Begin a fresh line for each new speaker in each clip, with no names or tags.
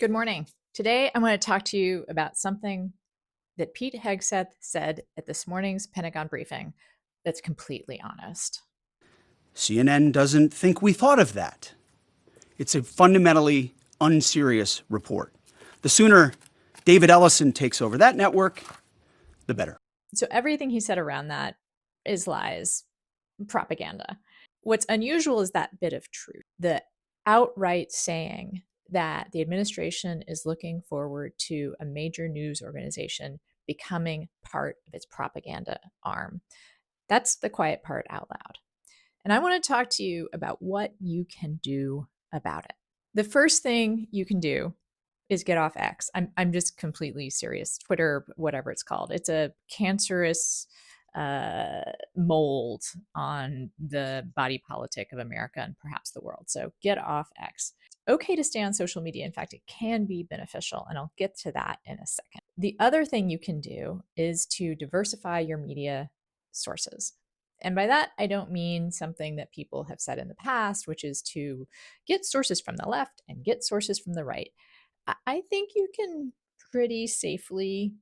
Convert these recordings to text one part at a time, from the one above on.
Good morning. Today, I want to talk to you about something that Pete Hegseth said at this morning's Pentagon briefing that's completely honest.
CNN doesn't think we thought of that. It's a fundamentally unserious report. The sooner David Ellison takes over that network, the better.
So, everything he said around that is lies, propaganda. What's unusual is that bit of truth, the outright saying that the administration is looking forward to a major news organization becoming part of its propaganda arm. That's the quiet part out loud. And I want to talk to you about what you can do about it. The first thing you can do is get off X. I'm just completely serious. Twitter, whatever it's called, it's a cancerous mold on the body politic of America and perhaps the world. So get off X. It's okay to stay on social media. In fact, it can be beneficial, and I'll get to that in a second. The other thing you can do is to diversify your media sources. And by that, I don't mean something that people have said in the past, which is to get sources from the left and get sources from the right. I think you can pretty safely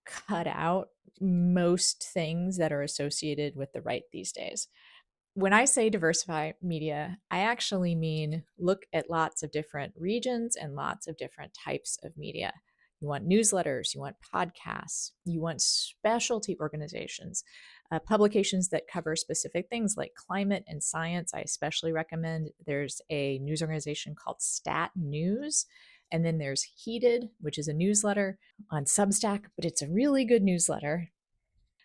cut out most things that are associated with the right these days. When I say diversify media, I actually mean look at lots of different regions and lots of different types of media. You want newsletters, you want podcasts, you want specialty organizations, publications that cover specific things like climate and science. I especially recommend there's a news organization called Stat News. And then there's Heated, which is a newsletter on Substack, but it's a really good newsletter.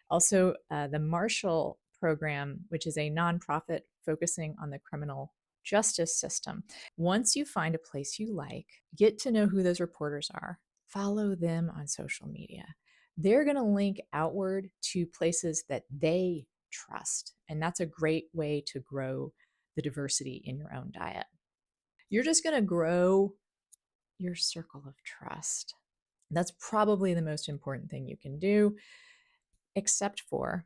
Also, the Marshall Program, which is a nonprofit focusing on the criminal justice system. Once you find a place you like, get to know who those reporters are, follow them on social media. They're going to link outward to places that they trust. And that's a great way to grow the diversity in your own diet. You're just going to grow your circle of trust. That's probably the most important thing you can do, except for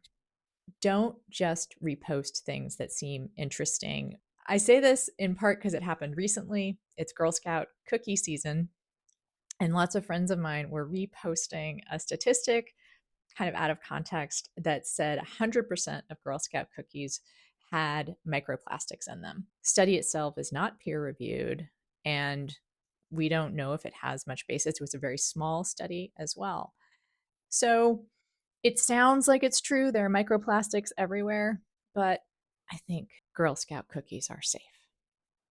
don't just repost things that seem interesting. I say this in part because it happened recently. It's Girl Scout cookie season, and lots of friends of mine were reposting a statistic kind of out of context that said 100% of Girl Scout cookies had microplastics in them. Study itself is not peer reviewed, and we don't know if it has much basis. It was a very small study as well. So it sounds like it's true. There are microplastics everywhere, but I think Girl Scout cookies are safe.